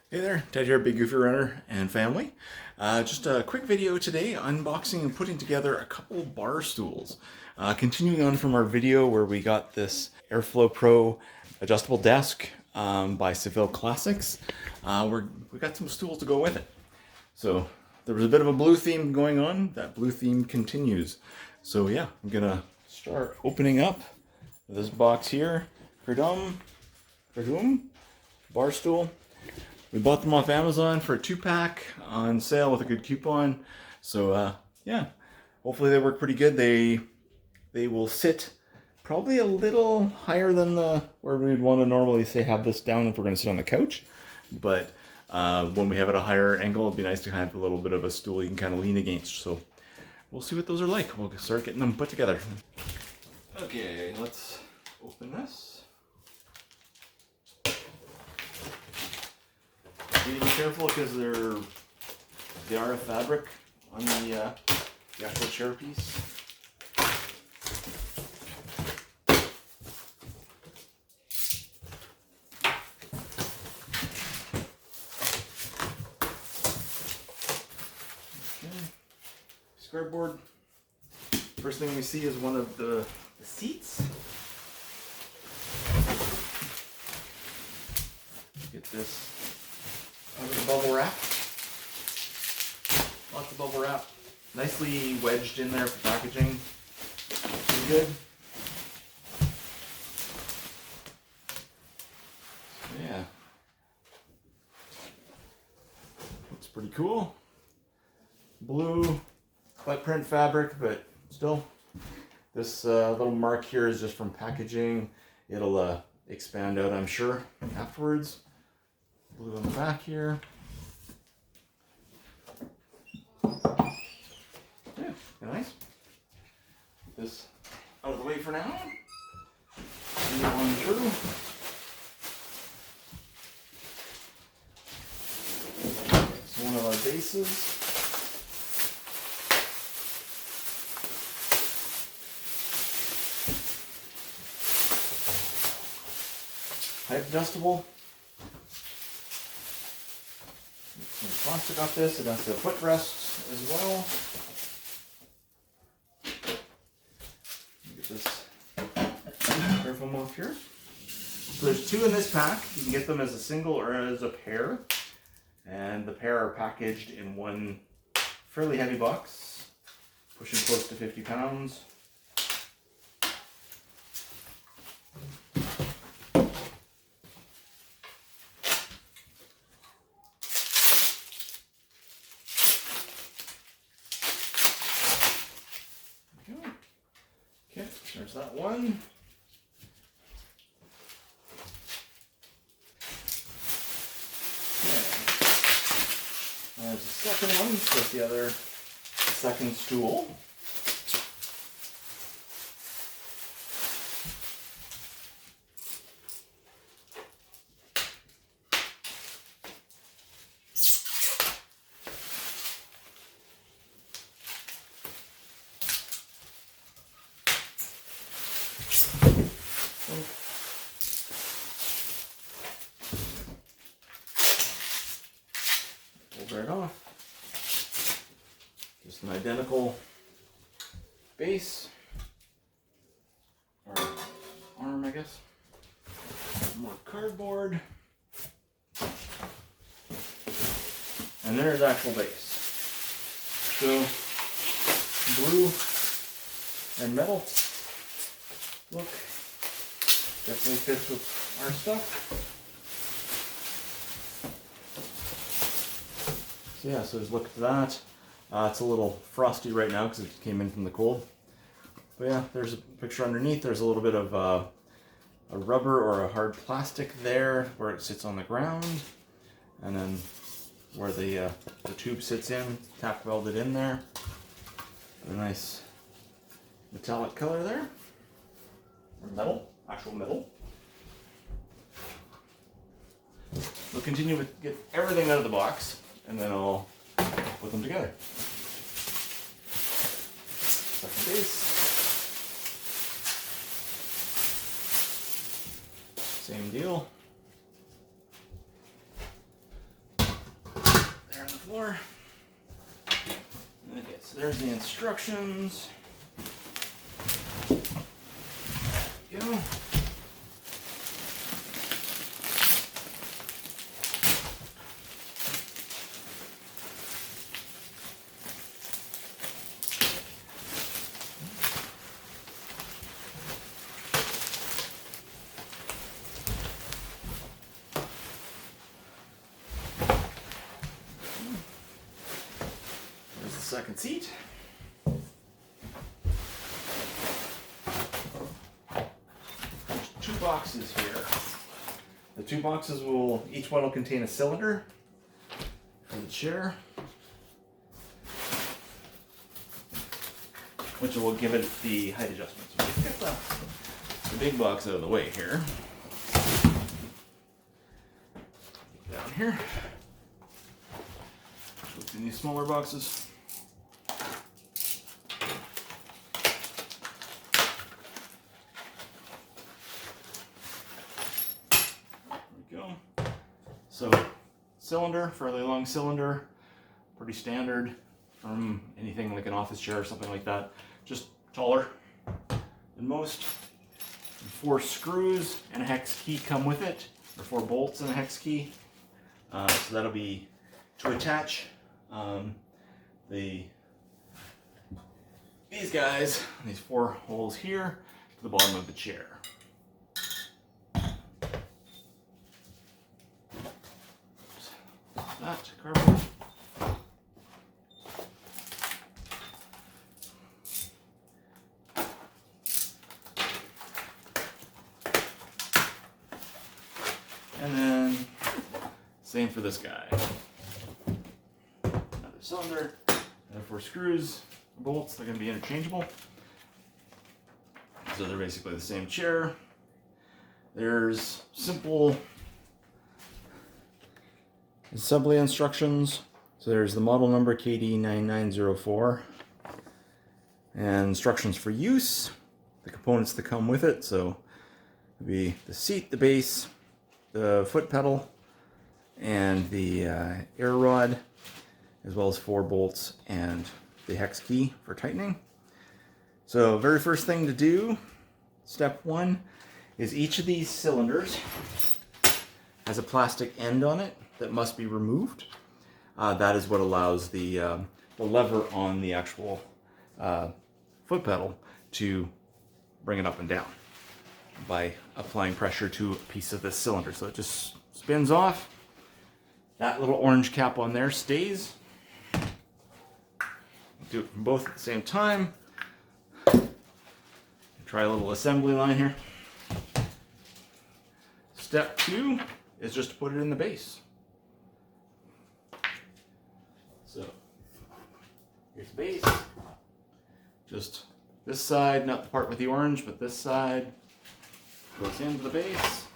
Hey there, Ted here, Big Goofy Runner and family. Just a quick video today, unboxing and putting together a couple bar stools. Continuing on from our video where we got this AirLIFT Pro adjustable desk by Seville Classics, we got some stools to go with it. So there was a bit of a blue theme going on. That blue theme continues. So yeah, I'm gonna start opening up this box here. Kerdom bar stool. We bought them off Amazon for a 2-pack on sale with a good coupon. So yeah, hopefully they work pretty good. They will sit probably a little higher than where we'd want to normally say have this down if we're going to sit on the couch. But when we have it at a higher angle, it'd be nice to have a little bit of a stool you can kind of lean against. So we'll see what those are like. We'll start getting them put together. Okay, let's open this. Be careful because they are a fabric on the actual chair piece. Okay. Square board. First thing we see is one of the seats. Get this out of the bubble wrap. Lots of bubble wrap. Nicely wedged in there for packaging. Pretty good. Yeah. Looks pretty cool. Blue butt print fabric, but still. This little mark here is just from packaging. It'll expand out, I'm sure, afterwards. Blue on the back here. Yeah, nice. Get this out of the way for now. Move on through. It's one of our bases. Height adjustable. Some plastic off this, against the footrest as well. Get this careful off here. So there's 2 in this pack. You can get them as a single or as a pair. And the pair are packaged in one fairly heavy box, pushing close to 50 pounds. Okay, there's that one. Okay. There's the second one, with the second stool. Pull right off. Just an identical base, or arm, I guess. More cardboard. And there's actual base. So, blue and metal look definitely fits with our stuff. So yeah, so just look at that. It's a little frosty right now because it came in from the cold. But yeah, there's a picture underneath. There's a little bit of a rubber or a hard plastic there where it sits on the ground. And then where the tube sits in, tack welded in there. A nice metallic color there. Or metal, actual metal. We'll continue with get everything out of the box, and then I'll put them together. Second base. Same deal. on the floor. Okay, so there's the instructions. There we go. There's the second seat. There's 2 boxes here. The 2 boxes each one will contain a cylinder for the chair, which will give it the height adjustment. So we'll get the big box out of the way here. Down here. Look in these smaller boxes. There we go. So, cylinder, fairly long cylinder, pretty standard from anything like an office chair or something like that. Just taller than most. And 4 screws and a hex key come with it, or 4 bolts and a hex key. So that'll be to attach these guys, these 4 holes here to the bottom of the chair. That cardboard. And then same for this guy. Another cylinder, and 4 screws, bolts. They're going to be interchangeable. So they're basically the same chair. There's simple assembly instructions. So there's the model number KD9904 and instructions for use, the components that come with it. So it'll be the seat, the base, the foot pedal, and the air rod, as well as 4 bolts and the hex key for tightening. So very first thing to do, step 1, is each of these cylinders has a plastic end on it that must be removed. That is what allows the lever on the actual foot pedal to bring it up and down by applying pressure to a piece of this cylinder. So it just spins off. That little orange cap on there stays. Do it from both at the same time. Try a little assembly line here. Step 2 is just to put it in the base. So here's the base. Just this side, not the part with the orange, but this side goes into the base.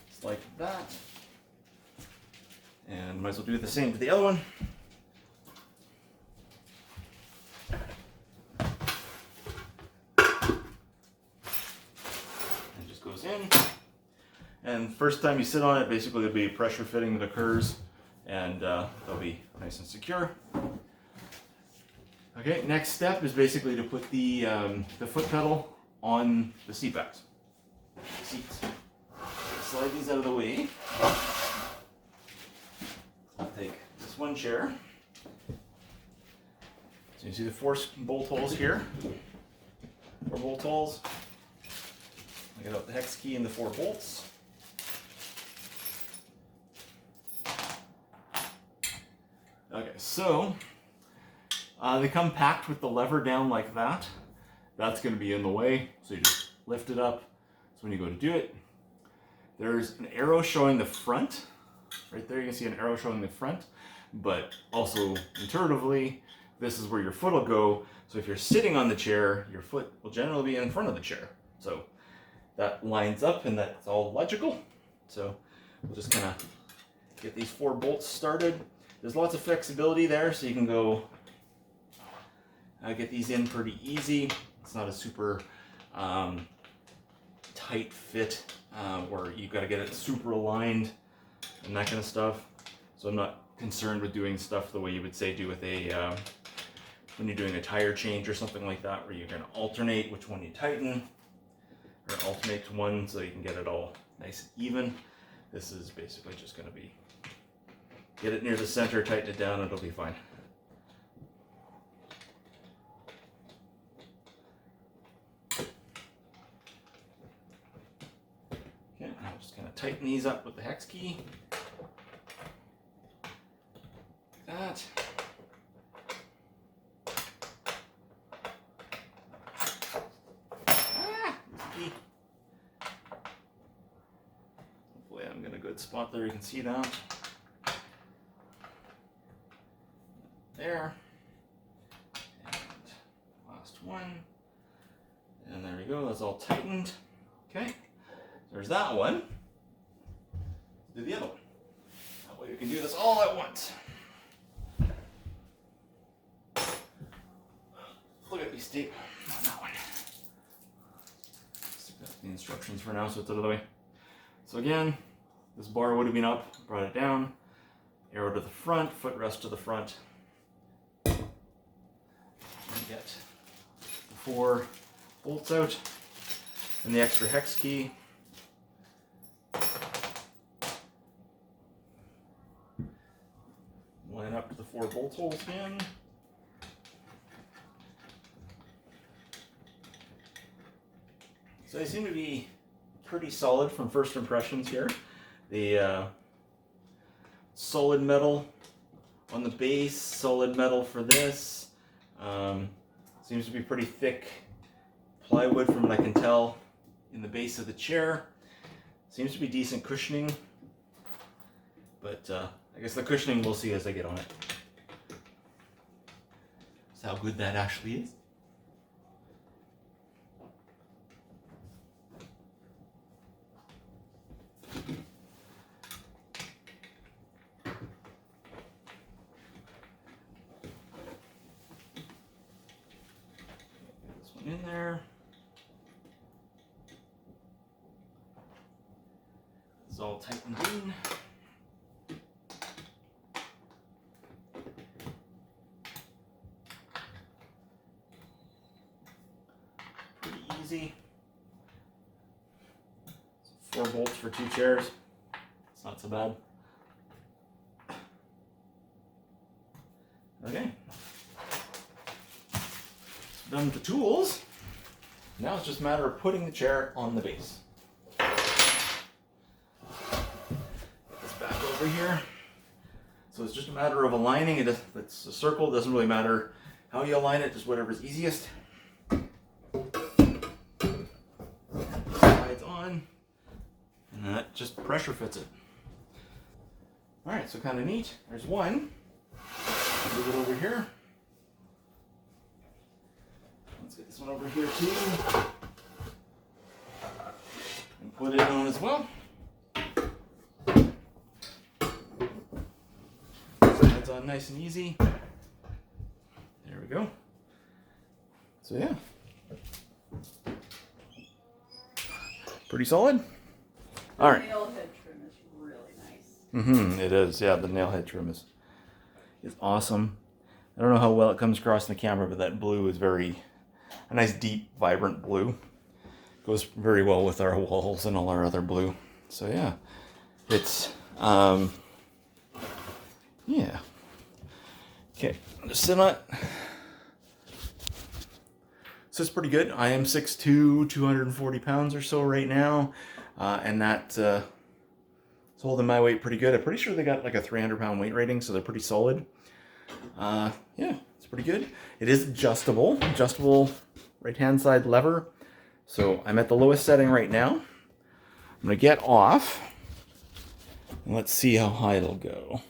Just like that. And might as well do the same to the other one. It just goes in. And first time you sit on it, basically there'll be a pressure fitting that occurs, and they'll be nice and secure. Okay, next step is basically to put the foot pedal on the seat backs. Seats. Slide these out of the way. I'll take this one chair. So you see the 4 bolt holes here. 4 bolt holes. I get out the hex key and the 4 bolts. Okay, so they come packed with the lever down like that. That's going to be in the way, so you just lift it up. So when you go to do it, there's an arrow showing the front. Right there you can see an arrow showing the front, but also intuitively, this is where your foot will go. So if you're sitting on the chair, your foot will generally be in front of the chair. So that lines up, and that's all logical. So we'll just kind of get these 4 bolts started. There's lots of flexibility there, so you can go get these in pretty easy. It's not a super tight fit where you've got to get it super aligned and that kind of stuff. So So I'm not concerned with doing stuff the way you would say do with a, when you're doing a tire change or something like that, where you're going to alternate which one you tighten, or alternate to one so you can get it all nice and even. This is basically just going to be, get it near the center, tighten it down, it'll be fine. Okay, I'm just going to tighten these up with the hex key. Like that. Hopefully I'm in a good spot there, you can see that. There. And last one. And there we go, that's all tightened. Okay, there's that one. Let's do the other one. That way we can do this all at once. Look at these tape on that one. Stick that in the instructions for now so it's out of the way. So again, this bar would have been up, brought it down, arrow to the front, footrest to the front. And get the 4 bolts out and the extra hex key. Line up to the 4 bolt holes again. So they seem to be pretty solid from first impressions here. The solid metal on the base, solid metal for this. Seems to be pretty thick plywood from what I can tell in the base of the chair. Seems to be decent cushioning, but I guess the cushioning we'll see as I get on it. That's how good that actually is. In there. It's all tightened in. Pretty easy. 4 bolts for 2 chairs. It's not so bad. Okay. Done with the tools. Now it's just a matter of putting the chair on the base. Put this back over here. So it's just a matter of aligning it. If it's a circle, it doesn't really matter how you align it, just whatever's easiest. Sides on, and that just pressure fits it. Alright, so kind of neat. There's one. Move it over here. Let's get this one over here too. And put it on as well. Sides on nice and easy. There we go. So yeah. Pretty solid. All right. The nail head trim is really nice. It is. Yeah, the nail head trim is awesome. I don't know how well it comes across in the camera, but that blue is a nice deep, vibrant blue. Goes very well with our walls and all our other blue. So yeah, it's yeah. Okay, just sit on it. So it's pretty good. I am 6'2", 240 pounds or so right now, and that's holding my weight pretty good. I'm pretty sure they got like a 300-pound weight rating, so they're pretty solid. Yeah, it's pretty good. It is adjustable right-hand side lever. So I'm at the lowest setting right now. I'm gonna get off, and let's see how high it'll go.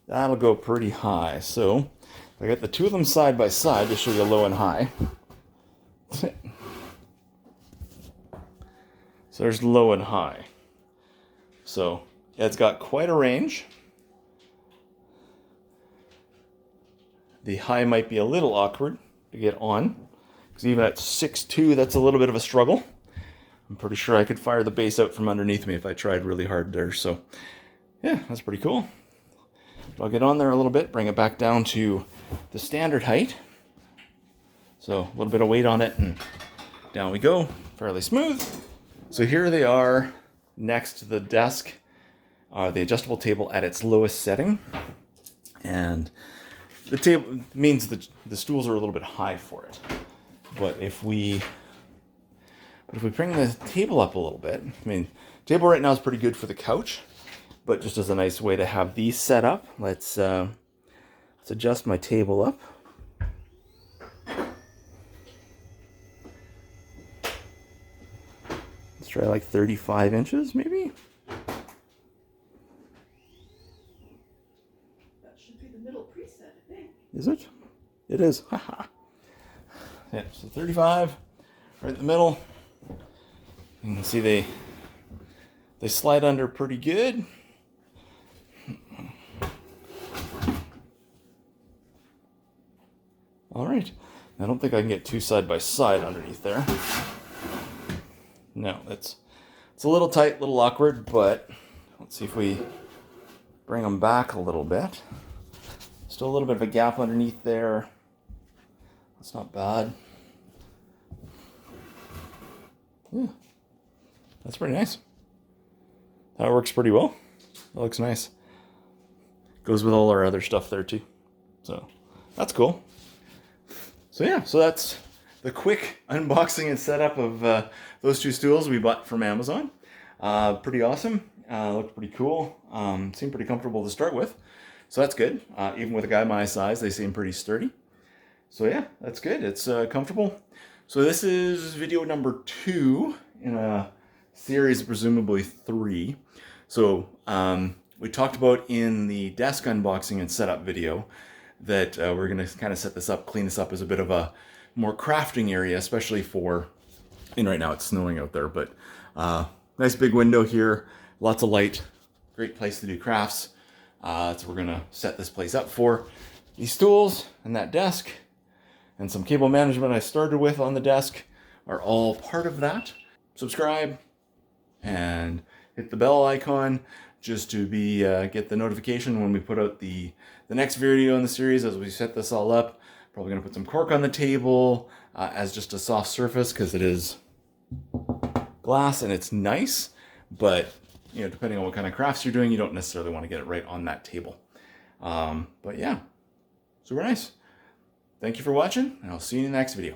That'll go pretty high. So I got the two of them side by side to show you low and high. So there's low and high. So yeah, it's got quite a range. The high might be a little awkward to get on, because even at 6'2", that's a little bit of a struggle. I'm pretty sure I could fire the base out from underneath me if I tried really hard there. So yeah, that's pretty cool. I'll get on there a little bit, bring it back down to the standard height. So a little bit of weight on it and down we go, fairly smooth. So here they are next to the desk, the adjustable table at its lowest setting. And the table means that the stools are a little bit high for it. But if we bring the table up a little bit, I mean, table right now is pretty good for the couch, but just as a nice way to have these set up, let's adjust my table up. Let's try like 35 inches, maybe. That should be the middle preset, I think. Is it? It is. Haha. Yeah, so 35, right in the middle. You can see they slide under pretty good. All right. I don't think I can get two side by side underneath there. No, it's a little tight, a little awkward, but let's see if we bring them back a little bit. Still a little bit of a gap underneath there. That's not bad. Yeah, that's pretty nice. That works pretty well. That looks nice. Goes with all our other stuff there too. So that's cool. So yeah, so that's the quick unboxing and setup of those two stools we bought from Amazon. Pretty awesome. Looked pretty cool. Seemed pretty comfortable to start with. So that's good. Even with a guy my size, they seem pretty sturdy. So yeah, that's good. It's comfortable. So this is video number 2 in a series of presumably 3. So we talked about in the desk unboxing and setup video that we're going to kind of set this up, clean this up as a bit of a more crafting area, especially for, and right now it's snowing out there, but nice big window here, lots of light, great place to do crafts. So we're going to set this place up for these stools and that desk. And some cable management I started with on the desk are all part of that. Subscribe and hit the bell icon just to get the notification when we put out the next video in the series as we set this all up. Probably gonna put some cork on the table as just a soft surface because it is glass and it's nice, but you know, depending on what kind of crafts you're doing, you don't necessarily want to get it right on that table. But yeah, super nice. Thank you for watching, and I'll see you in the next video.